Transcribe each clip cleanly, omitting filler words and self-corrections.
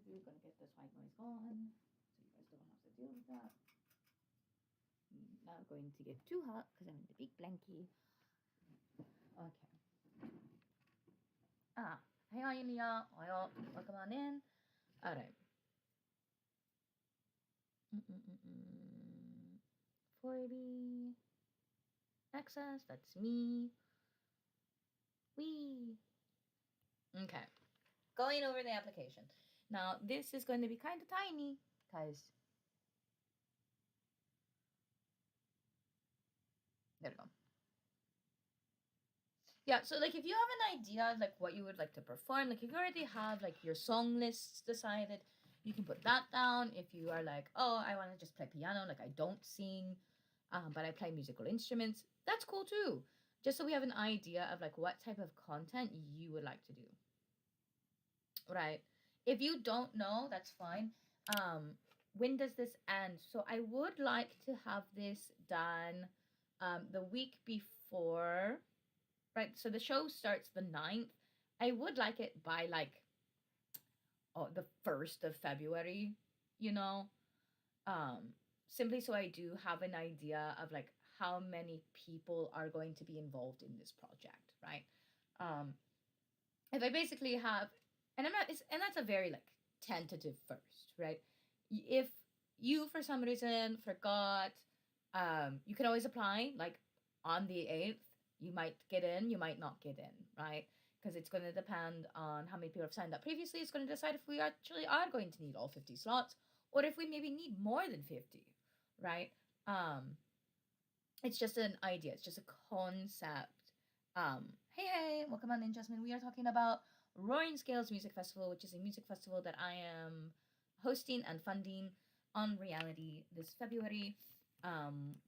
We're gonna get this white noise gone, so you guys don't have to deal with that. Not going to get too hot because I'm in the big blankie. Okay. Hey, Leah. Welcome on in. All right. 40. Access, that's me. Wee. Okay. Going over the application. Now, this is going to be kind of tiny because there we go. Yeah, so like if you have an idea of like what you would like to perform, like if you already have like your song lists decided, you can put that down. If you are like, oh, I want to just play piano, like I don't sing, but I play musical instruments, that's cool too. Just so we have an idea of like what type of content you would like to do. Right. If you don't know, that's fine. When does this end? So I would like to have this done the week before. Right, so the show starts the 9th. I would like it by like the 1st of February, you know? Simply so I do have an idea of like how many people are going to be involved in this project, right? If I basically have, and I'm not, and that's a very like tentative first, right? If you for some reason forgot, you can always apply like on the 8th. You might get in, you might not get in, right? Because it's going to depend on how many people have signed up previously. It's going to decide if we actually are going to need all 50 slots or if we maybe need more than 50, right? It's just an idea. It's just a concept. Hey, welcome on in, Jasmine. We are talking about Roaring Scales Music Festival, which is a music festival that I am hosting and funding on Reality this February,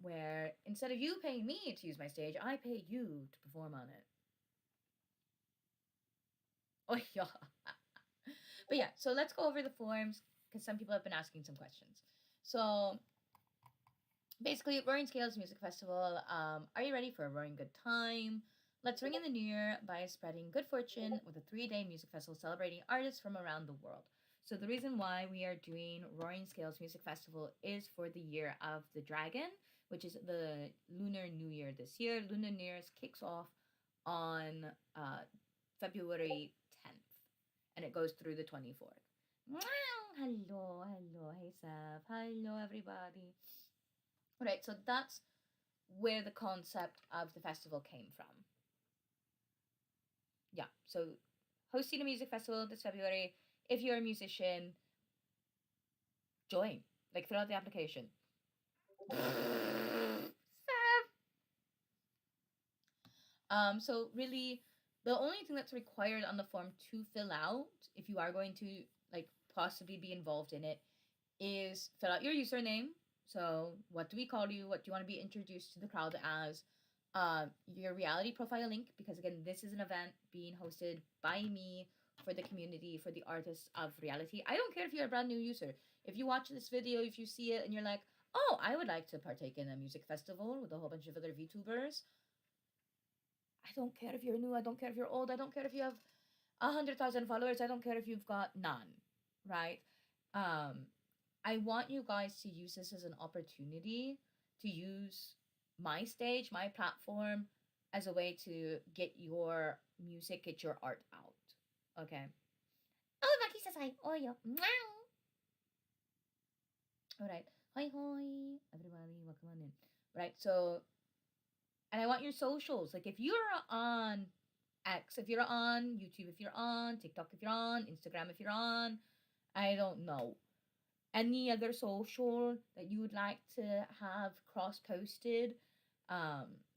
where instead of you paying me to use my stage, I pay you to perform on it. Oh, yeah. But yeah, so let's go over the forms because some people have been asking some questions. So basically, Roaring Scales Music Festival. Are you ready for a roaring good time? Let's ring in the new year by spreading good fortune with a 3-day music festival celebrating artists from around the world. So the reason why we are doing Roaring Scales Music Festival is for the year of the dragon, which is the Lunar New Year this year. Lunar New Year's kicks off on February 10th, and it goes through the 24th. Hello, hey Seth, hello everybody. Right, so that's where the concept of the festival came from. Yeah, so hosting a music festival this February. If you're a musician, join. Like, fill out the application. So really, the only thing that's required on the form to fill out, if you are going to like possibly be involved in it, is fill out your username. So what do we call you? What do you want to be introduced to the crowd as? Your reality profile link, because again, this is an event being hosted by me for the community, for the artists of reality. I don't care if you're a brand new user. If you watch this video, if you see it and you're like, oh, I would like to partake in a music festival with a whole bunch of other VTubers. I don't care if you're new. I don't care if you're old. I don't care if you have 100,000 followers. I don't care if you've got none, right? I want you guys to use this as an opportunity to use my stage, my platform, as a way to get your music, get your art out. Okay. Oh, Maki says hi. Oh, yo. All right. Hi, hi, everybody. Welcome on in. Right. So, and I want your socials. Like, if you're on X, if you're on YouTube, if you're on TikTok, if you're on Instagram, if you're on, I don't know, any other social that you would like to have cross posted,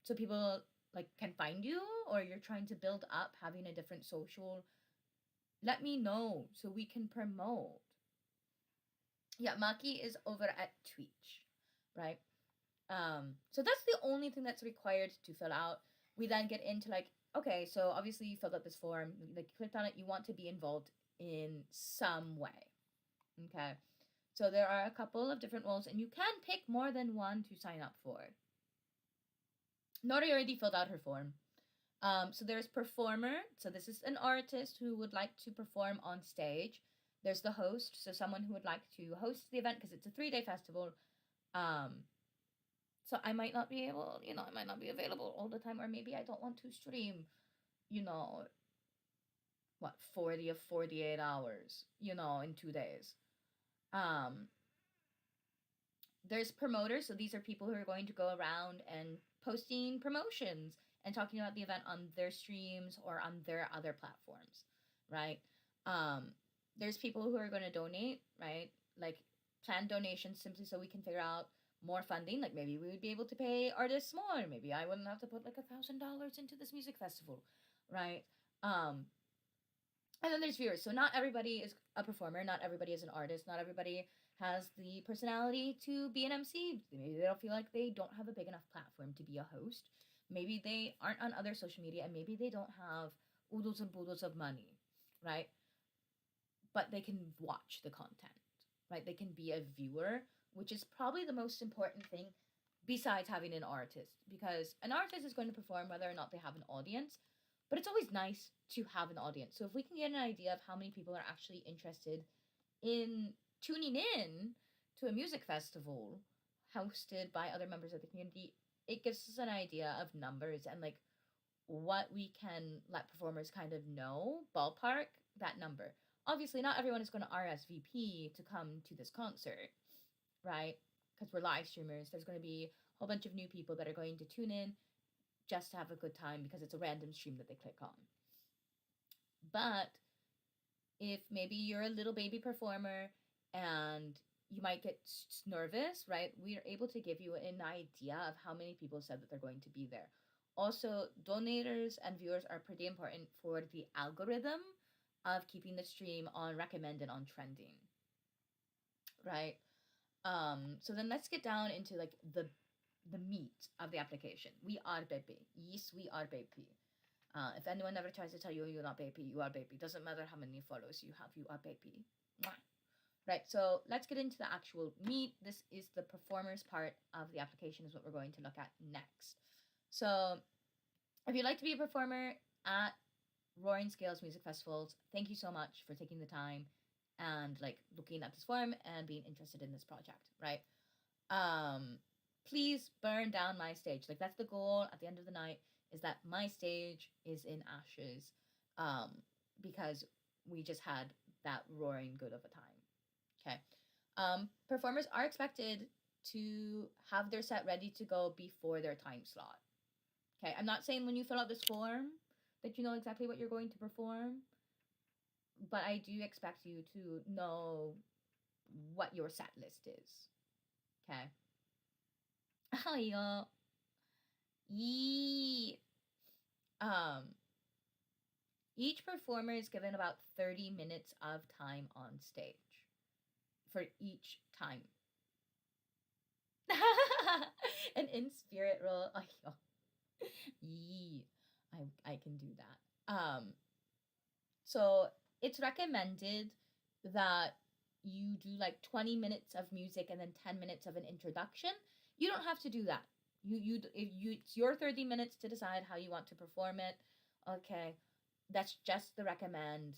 so people like can find you, or you're trying to build up having a different social, let me know so we can promote. Yeah, Maki is over at Twitch, right? So that's the only thing that's required to fill out. We then get into like, okay, so obviously you filled out this form, like you clicked on it, you want to be involved in some way. Okay. So there are a couple of different roles, and you can pick more than one to sign up for. Nori already filled out her form. So there's performer. So this is an artist who would like to perform on stage. There's the host, so someone who would like to host the event because it's a 3-day festival. Um, so I might not be able, I might not be available all the time, or maybe I don't want to stream, you know, what 40 of 48 hours, in 2 days. Um, there's promoters, so these are people who are going to go around and posting promotions and talking about the event on their streams or on their other platforms, right? Um, there's people who are going to donate, right? Like plan donations simply so we can figure out more funding. Like maybe we would be able to pay artists more. Maybe I wouldn't have to put like $1,000 into this music festival, right? Um, and then there's viewers. So not everybody is a performer. Not everybody is an artist. Not everybody has the personality to be an MC. Maybe they don't feel like they don't have a big enough platform to be a host. Maybe they aren't on other social media, and maybe they don't have oodles and boodles of money, right? But they can watch the content, right? They can be a viewer, which is probably the most important thing besides having an artist, because an artist is going to perform whether or not they have an audience, but it's always nice to have an audience. So if we can get an idea of how many people are actually interested in tuning in to a music festival hosted by other members of the community, it gives us an idea of numbers and like what we can let performers kind of know, ballpark that number. Obviously, not everyone is going to RSVP to come to this concert, right? Because we're live streamers. There's going to be a whole bunch of new people that are going to tune in just to have a good time because it's a random stream that they click on. But if maybe you're a little baby performer and you might get nervous, right? We are able to give you an idea of how many people said that they're going to be there. Also, donators and viewers are pretty important for the algorithm of keeping the stream on recommended on trending, right? So then let's get down into like the meat of the application. We are baby. Yes, we are baby. If anyone ever tries to tell you you're not baby, you are baby. Doesn't matter how many follows you have, you are baby. Mwah. Right, so let's get into the actual meat. This is the performers part of the application is what we're going to look at next. So if you'd like to be a performer at Roaring Scales Music Festivals, thank you so much for taking the time and like looking at this form and being interested in this project, right? Please burn down my stage. Like that's the goal at the end of the night, is that my stage is in ashes, because we just had that roaring good of a time. Okay. Performers are expected to have their set ready to go before their time slot. Okay, I'm not saying when you fill out this form that you know exactly what you're going to perform, but I do expect you to know what your set list is. Okay. Hiya. Yee. Each performer is given about 30 minutes of time on stage for each time. An in spirit roll. Oh, yee. I can do that. So it's recommended that you do like 20 minutes of music and then 10 minutes of an introduction. You don't have to do that. It's your 30 minutes to decide how you want to perform it. Okay. That's just the recommend.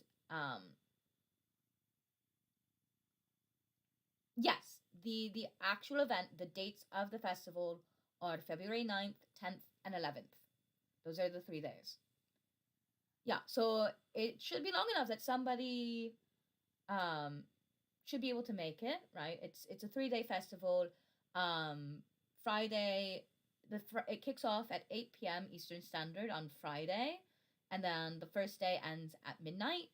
Yes, the actual event, the dates of the festival are February 9th, 10th, and 11th. Those are the 3 days. Yeah, so it should be long enough that somebody should be able to make it, right? It's a 3-day festival. Friday, it kicks off at 8 p.m. Eastern Standard on Friday, and then the first day ends at midnight,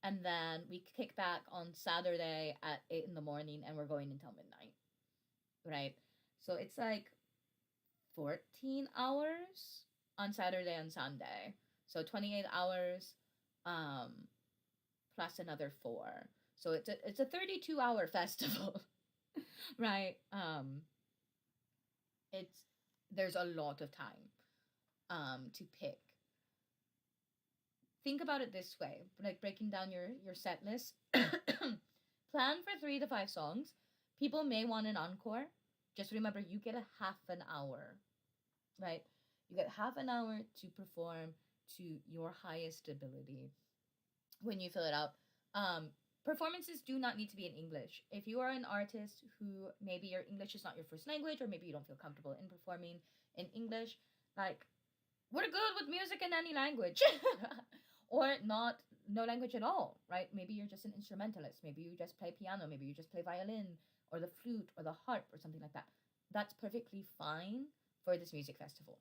and then we kick back on Saturday at 8 in the morning, and we're going until midnight, right? So it's like 14 hours on Saturday and Sunday. So 28 hours plus another 4. So it's a 32-hour festival. Right? It's there's a lot of time to pick. Think about it this way, like breaking down your set list. Plan for 3 to 5 songs. People may want an encore. Just remember you get a half an hour, right? You get half an hour to perform to your highest ability when you fill it out. Performances do not need to be in English. If you are an artist who maybe your English is not your first language, or maybe you don't feel comfortable in performing in English, like, we're good with music in any language. Or not, no language at all, right? Maybe you're just an instrumentalist. Maybe you just play piano. Maybe you just play violin or the flute or the harp or something like that. That's perfectly fine for this music festival.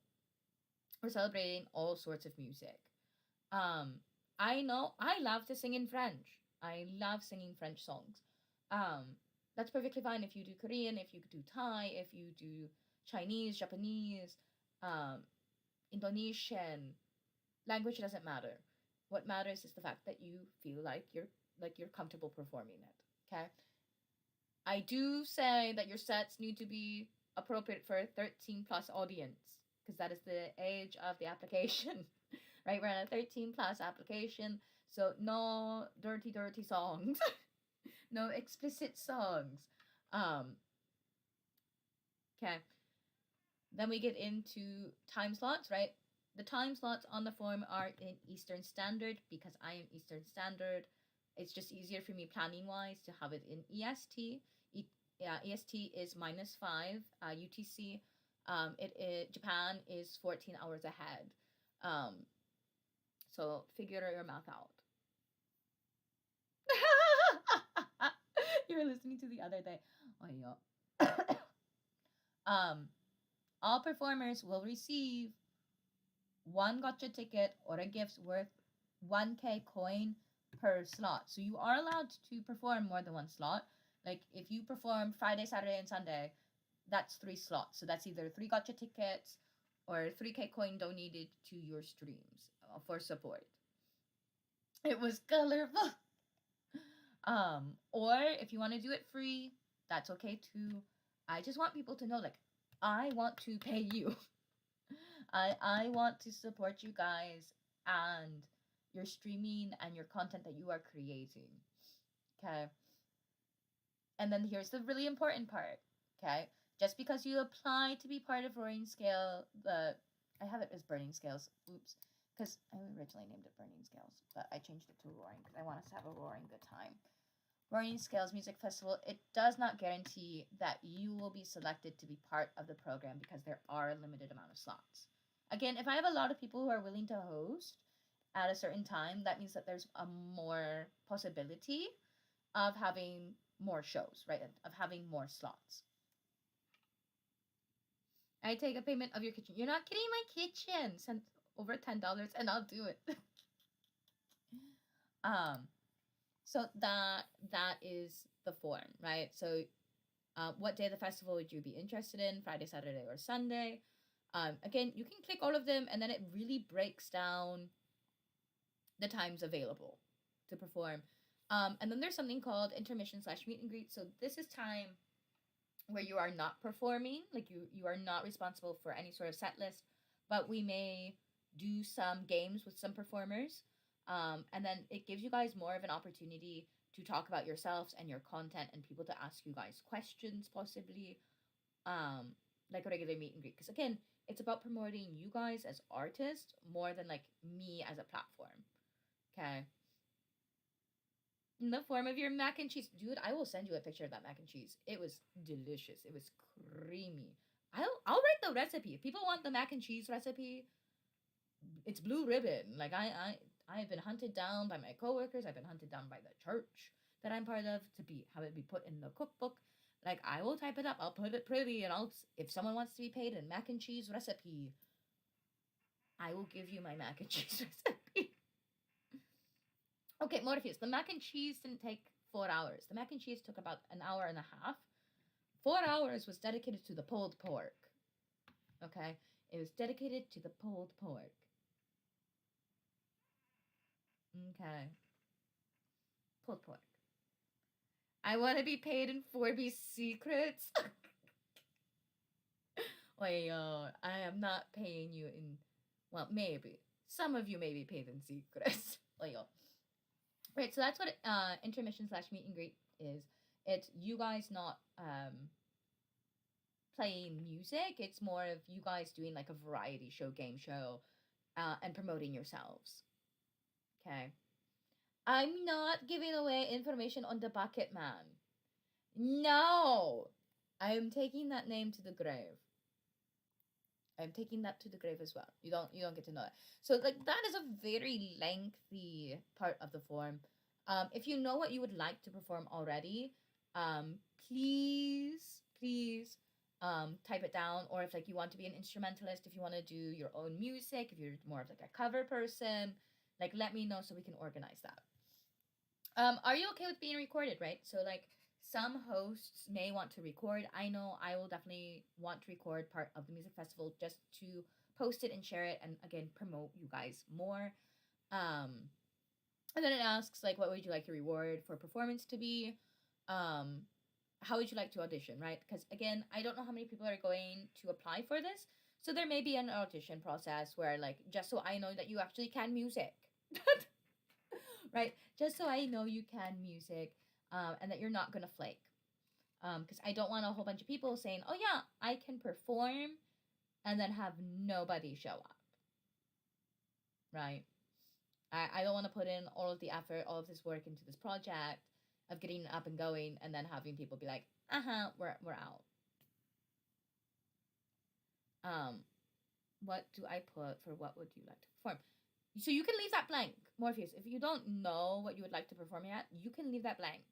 We're celebrating all sorts of music. Um, I know I love to sing in French. I love singing French songs. Um, that's perfectly fine if you do Korean, if you do Thai, if you do Chinese, Japanese, um, Indonesian. Language doesn't matter. What matters is the fact that you feel like you're comfortable performing it. Okay? I do say that your sets need to be appropriate for a 13 plus audience, because that is the age of the application. Right? We're on a 13 plus application, so no dirty songs. No explicit songs. Okay. Then we get into time slots, right? The time slots on the form are in Eastern Standard, because I am Eastern Standard. It's just easier for me planning wise to have it in EST. EST is -5. UTC, Japan is 14 hours ahead. So figure your math out. You were listening to the other day. Oh yeah. All performers will receive one gotcha ticket or a gift worth 1K coin per slot. So you are allowed to perform more than one slot. Like if you perform Friday, Saturday, and Sunday, that's 3 slots. So that's either 3 gotcha tickets or 3K coin donated to your streams for support. It was colorful. Or if you want to do it free, that's okay too. I just want people to know, like, I want to pay you. I want to support you guys and your streaming and your content that you are creating. Okay. And then here's the really important part. Okay. Just because you apply to be part of Roaring Scale, I have it as Burning Scales. Oops. Because I originally named it Burning Scales, but I changed it to Roaring because I want us to have a roaring good time. Roaring Scales Music Festival, it does not guarantee that you will be selected to be part of the program, because there are a limited amount of slots. Again, if I have a lot of people who are willing to host at a certain time, that means that there's a more possibility of having more shows, right? Of having more slots. I take a payment of your kitchen. You're not kidding, my kitchen. Send over $10 and I'll do it. So that is the form, right? So what day of the festival would you be interested in? Friday, Saturday, or Sunday? Again, you can click all of them, and then it really breaks down the times available to perform. And then there's something called intermission/meet and greet. So this is time where you are not performing, like you are not responsible for any sort of set list, but we may do some games with some performers. And then it gives you guys more of an opportunity to talk about yourselves and your content, and people to ask you guys questions, possibly, like a regular meet and greet. Because again, it's about promoting you guys as artists more than like me as a platform. Okay. In the form of your mac and cheese, dude, I will send you a picture of that mac and cheese. It was delicious. It was creamy. I'll write the recipe. If people want the mac and cheese recipe, it's Blue Ribbon. Like I've been hunted down by my coworkers. I've been hunted down by the church that I'm part of to have it be put in the cookbook. Like I will type it up. I'll put it pretty, and if someone wants to be paid in mac and cheese recipe, I will give you my mac and cheese recipe. Okay, Morpheus. The mac and cheese didn't take 4 hours. The mac and cheese took about an hour and a half. 4 hours was dedicated to the pulled pork. Okay, it was dedicated to the pulled pork. Okay. Pulled pork. I want to be paid in 4B secrets. Wait, I am not paying you in. Well, maybe some of you may be paid in secrets. Wait, right. So that's what intermission/meet and greet is. It's you guys not playing music. It's more of you guys doing like a variety show, game show, and promoting yourselves. Okay. I'm not giving away information on the bucket man. No, I'm taking that name to the grave. I'm taking that to the grave as well. You don't get to know it. So like that is a very lengthy part of the form. If you know what you would like to perform already, please type it down. Or if like you want to be an instrumentalist, if you want to do your own music, if you're more of like a cover person, like let me know so we can organize that. Are you okay with being recorded, right? So like some hosts may want to record. I know I will definitely want to record part of the music festival just to post it and share it and again promote you guys more. Um and then it asks like what would you like your reward for performance to be? Um how would you like to audition, right? Because again, I don't know how many people are going to apply for this. So there may be an audition process where like just so I know that you actually can music. Right? Just so I know you can music, and that you're not gonna flake. Because I don't want a whole bunch of people saying, "Oh yeah, I can perform," and then have nobody show up. Right? I don't want to put in all of the effort, all of this work into this project of getting it up and going, and then having people be like, we're out." Um, what do I put for what would you like to perform? So you can leave that blank, Morpheus. If you don't know what you would like to perform yet, you can leave that blank.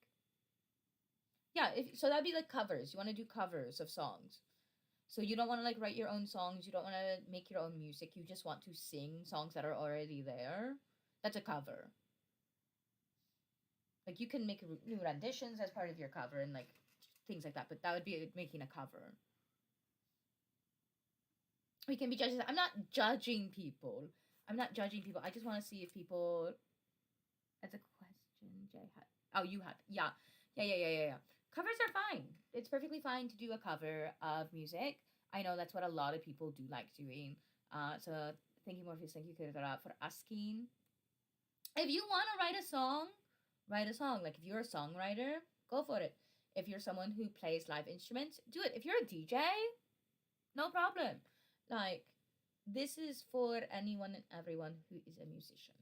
Yeah, so that'd be like covers. You want to do covers of songs. So you don't want to like write your own songs. You don't want to make your own music. You just want to sing songs that are already there. That's a cover. Like you can make new renditions as part of your cover and like things like that. But that would be making a cover. We can be judges. I'm not judging people. I'm not judging people. I just want to see if people. That's a question Jay had. Oh, you had. Yeah. Covers are fine. It's perfectly fine to do a cover of music. I know that's what a lot of people do like doing. So thank you, Morpheus. Thank you, Kira, for asking. If you want to write a song, write a song. Like if you're a songwriter, go for it. If you're someone who plays live instruments, do it. If you're a DJ, no problem. Like this is for anyone and everyone who is a musician.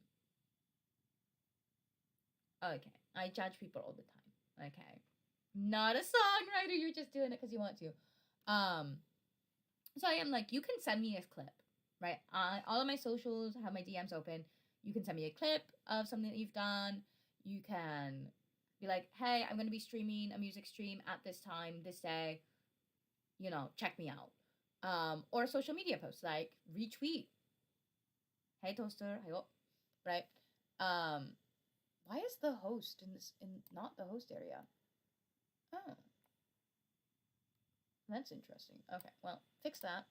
Okay, I judge people all the time. Okay, not a songwriter. You're just doing it because you want to. So I am like, you can send me a clip, right? All of my socials have my DMs open. You can send me a clip of something that you've done. You can be like, hey, I'm gonna be streaming a music stream at this time, this day. Check me out. Or a social media post like retweet. Hey toaster, hey up, right? Why is the host in not the host area? Oh, that's interesting. Okay, well, fix that.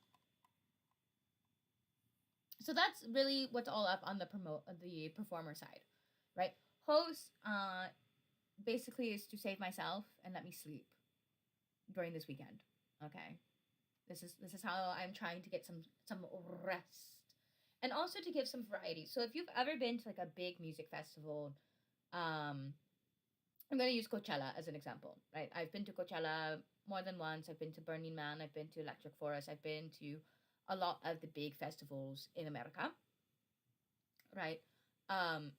So that's really what's all up on the performer side, right? Host basically is to save myself and let me sleep during this weekend. Okay, this is how I'm trying to get some rest, and also to give some variety. So if you've ever been to like a big music festival, I'm going to use Coachella as an example, right? I've been to Coachella more than once. I've been to Burning Man. I've been to Electric Forest. I've been to a lot of the big festivals in America, right? Um,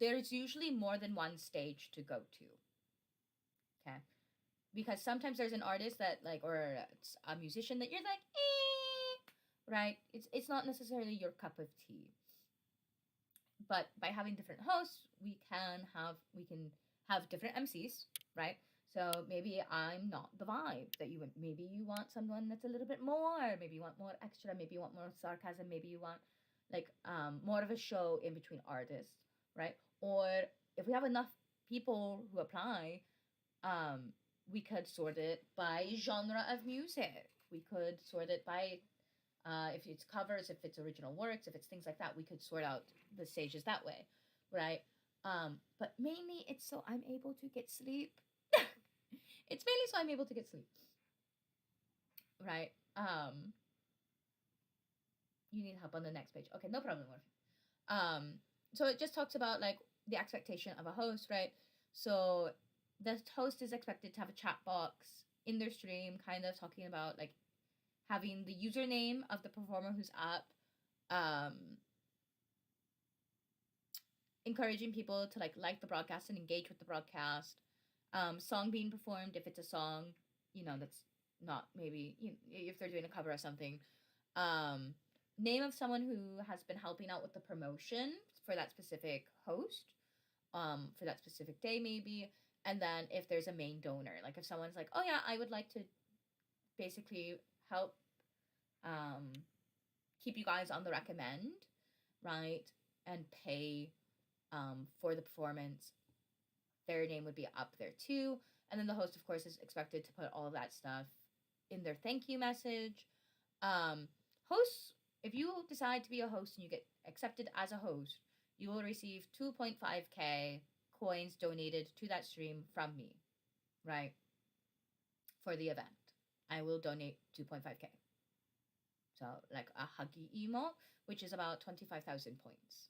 there's usually more than one stage to go to, okay? Because sometimes there's an artist that like, or it's a musician that you're like, right? It's not necessarily your cup of tea. But by having different hosts, we can have different MCs, right? So maybe I'm not the vibe that you want. Maybe you want someone that's a little bit more. Maybe you want more extra. Maybe you want more sarcasm. Maybe you want like more of a show in between artists, right? Or if we have enough people who apply, we could sort it by genre of music. We could sort it by if it's covers, if it's original works, if it's things like that, we could sort out the stages that way, right? But mainly it's so I'm able to get sleep. It's mainly so I'm able to get sleep, right? You need help on the next page. Okay, no problem. So it just talks about like the expectation of a host, right? So the host is expected to have a chat box in their stream, kind of talking about like having the username of the performer who's up, um, encouraging people to like the broadcast and engage with the broadcast. Song being performed if it's a song, that's not maybe if they're doing a cover of something. Um, Name of someone who has been helping out with the promotion for that specific host, for that specific day maybe, and then if there's a main donor, like if someone's like, oh yeah, I would like to basically help um keep you guys on the recommend, right? And pay for the performance, their name would be up there too. And then the host, of course, is expected to put all of that stuff in their thank you message. Um, Hosts, if you decide to be a host and you get accepted as a host, you will receive 2.5k coins donated to that stream from me, right? For the event. I will donate 2.5k. So, like a huggy emo, which is about 25,000 points.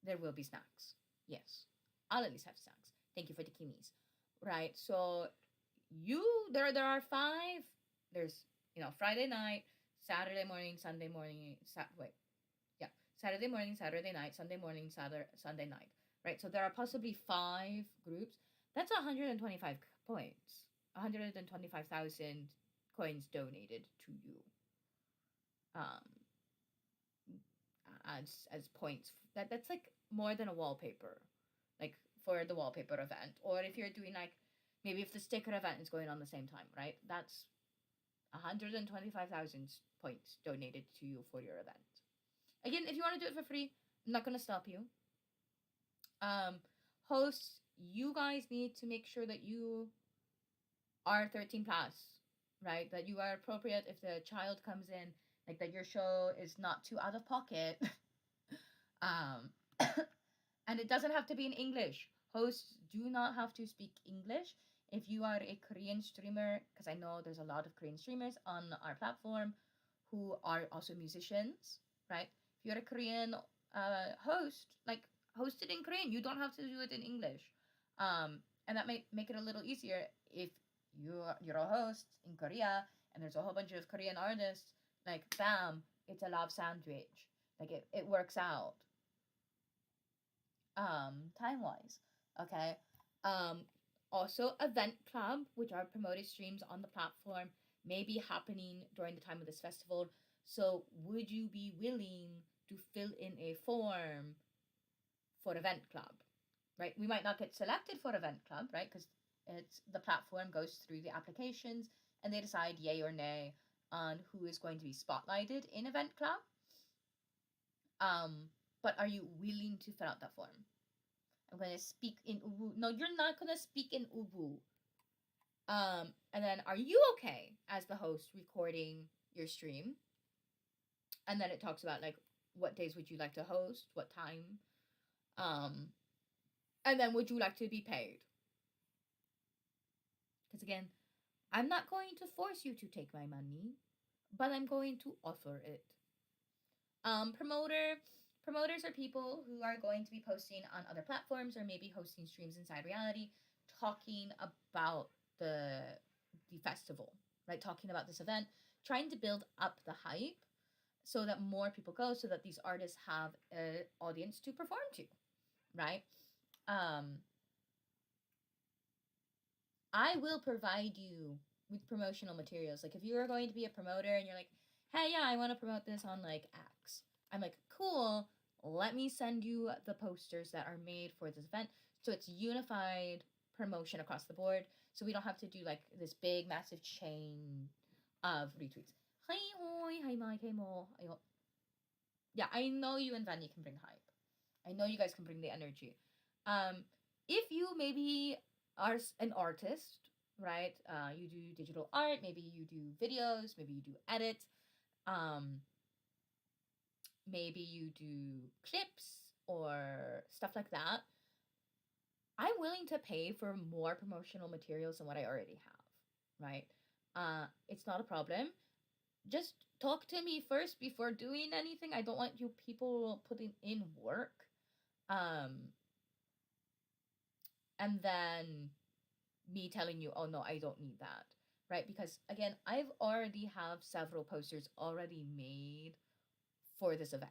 There will be snacks. Yes. I'll at least have snacks. Thank you for the kimis. Right. So there are five. There's Friday night, Saturday morning, Sunday morning, Saturday morning, Saturday night, Sunday morning, Sunday night. Right. So there are possibly 5 groups. That's 125 points. 125,000 coins donated to you. As points. That's like more than a wallpaper, like for the wallpaper event, or if you're doing like maybe if the sticker event is going on the same time, right? That's 125,000 points donated to you for your event. Again, if you want to do it for free, I'm not gonna stop you. Hosts, you guys need to make sure that you are 13 plus, right? That you are appropriate if the child comes in, like that your show is not too out of pocket. um and it doesn't have to be in English. Hosts do not have to speak English. If you are a Korean streamer, because I know there's a lot of Korean streamers on our platform who are also musicians, right? If you're a Korean host, like host it in Korean. You don't have to do it in English. And that might make it a little easier if you're a host in Korea and there's a whole bunch of Korean artists. Like, bam, it's a love sandwich. Like it works out. Time wise, okay. Also Event Club, which are promoted streams on the platform, may be happening during the time of this festival. So would you be willing to fill in a form for Event Club, right? We might not get selected for Event Club, right? Because it's the platform goes through the applications and they decide yay or nay on who is going to be spotlighted in Event Club. But are you willing to fill out that form? I'm gonna speak in Ubu. No, you're not gonna speak in Ubu. And then are you okay as the host recording your stream? And then it talks about like what days would you like to host, what time, and then would you like to be paid? Because again, I'm not going to force you to take my money, but I'm going to offer it. Promoters are people who are going to be posting on other platforms or maybe hosting streams inside reality, talking about the festival, right? Talking about this event, trying to build up the hype so that more people go, so that these artists have an audience to perform to, right? I will provide you with promotional materials. Like if you are going to be a promoter and you're like, hey, yeah, I want to promote this on like X. I'm like, cool, let me send you the posters that are made for this event. So it's unified promotion across the board. So we don't have to do like this big, massive chain of retweets. Hi, hoi, hi, Mike, hey, mo. Yeah, I know you and Vanny can bring hype. I know you guys can bring the energy. If you maybe are an artist, right? You do digital art, maybe you do videos, maybe you do edits. Maybe you do clips or stuff like that. I'm willing to pay for more promotional materials than what I already have, right? It's not a problem. Just talk to me first before doing anything. I don't want you people putting in work. And then me telling you, oh no, I don't need that, right? Because again, I've already have several posters already made for this event.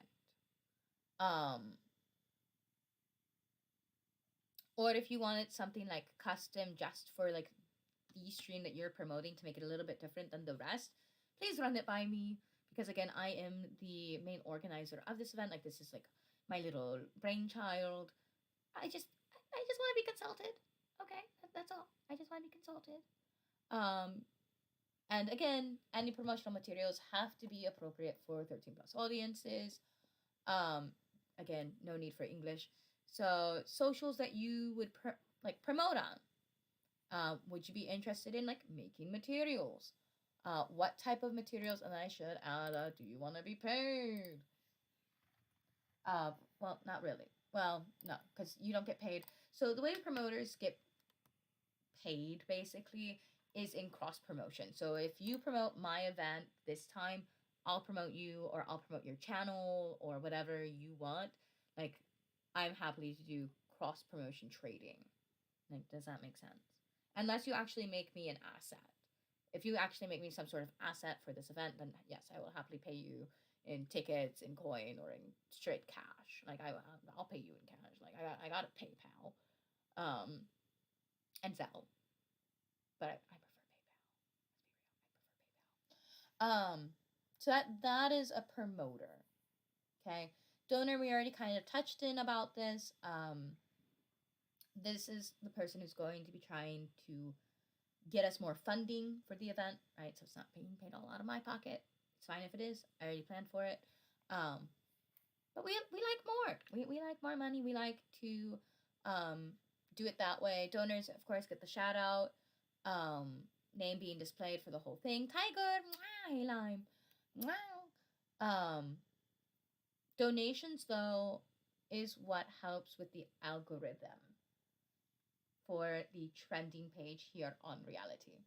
Or if you wanted something like custom just for like the stream that you're promoting to make it a little bit different than the rest, please run it by me, because again, I am the main organizer of this event. Like, this is like my little brainchild. I just want to be consulted. Okay, that's all. I just want to be consulted. Um, and again, any promotional materials have to be appropriate for 13 plus audiences. Um, again, no need for English. So socials that you would like promote on. Would you be interested in like making materials? What type of materials? And I should add, do you want to be paid? Well, not really. Well, no, because you don't get paid. So the way promoters get paid basically is in cross promotion. So if you promote my event this time, I'll promote you, or I'll promote your channel, or whatever you want. Like, I'm happy to do cross promotion trading. Like, does that make sense? Unless you actually make me an asset. If you actually make me some sort of asset for this event, then yes, I will happily pay you in tickets, in coin, or in straight cash. Like, I'll pay you in cash. Like, I got a PayPal, and Zelle, but I prefer PayPal. Let's be real, I prefer PayPal. So that is a promoter. Okay, donor, we already kind of touched in about this. This is the person who's going to be trying to get us more funding for the event, right? So it's not being paid all out of my pocket. It's fine if it is. I already planned for it. But we like more. We like more money. We like to do it that way. Donors, of course, get the shout out. Name being displayed for the whole thing. Tiger, hey Lime. Donations, though, is what helps with the algorithm for the trending page here on Reality.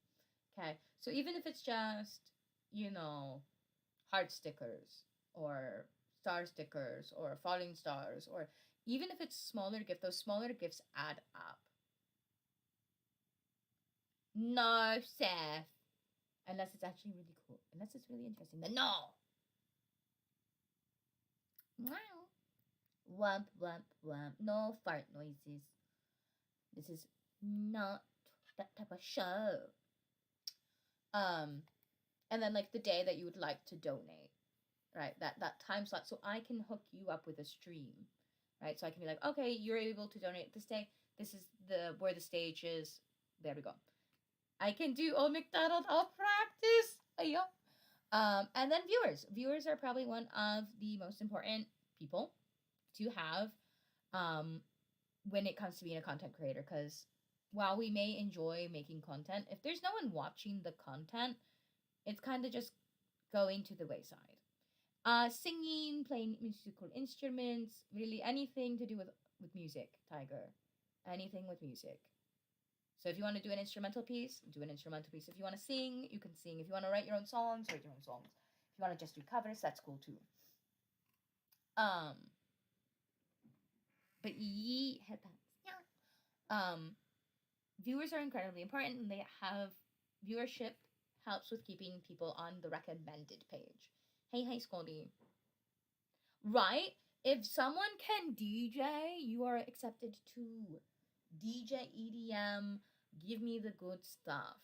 Okay, so even if it's just, heart stickers or star stickers or falling stars, or even if it's smaller gift, those smaller gifts add up. No, Seth. Unless it's actually really cool. Unless it's really interesting. Then no. Wow. Wump, wump, wump. No fart noises. This is not that type of show. And then like the day that you would like to donate, right? That time slot, so I can hook you up with a stream, right? So I can be like, okay, you're able to donate this day. This is where the stage is. There we go. I can do McDonald. I'll practice. And then viewers. Viewers are probably one of the most important people to have when it comes to being a content creator, because while we may enjoy making content, if there's no one watching the content, it's kind of just going to the wayside. Singing, playing musical instruments, really anything to do with music, Tiger. Anything with music. So if you want to do an instrumental piece, do an instrumental piece. If you want to sing, you can sing. If you want to write your own songs, write your own songs. If you want to just do covers, that's cool too. But headbands. Yeah. Viewers are incredibly important, and they have viewership helps with keeping people on the recommended page. Hey, Scotty. Right? If someone can DJ, you are accepted too. DJ EDM, give me the good stuff.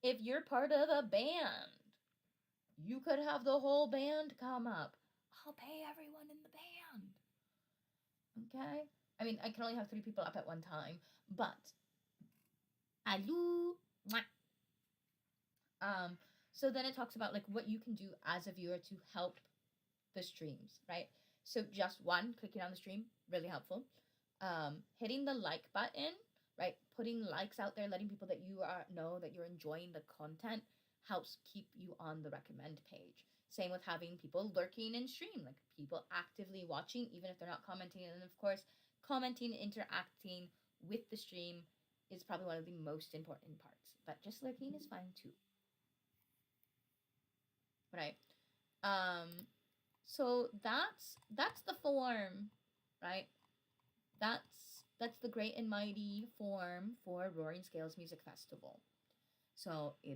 If you're part of a band, you could have the whole band come up. I'll pay everyone in the band. Okay? I mean, I can only have 3 people up at one time, but aloo. So then it talks about like what you can do as a viewer to help the streams, right? So just one, clicking on the stream, really helpful. Hitting the like button, right? Putting likes out there, letting people that you know that you're enjoying the content helps keep you on the recommend page. Same with having people lurking in stream, like people actively watching, even if they're not commenting. And of course, commenting, interacting with the stream is probably one of the most important parts. But just lurking is fine too. Right. So that's the form, right? That's the great and mighty form for Roaring Scales Music Festival. So it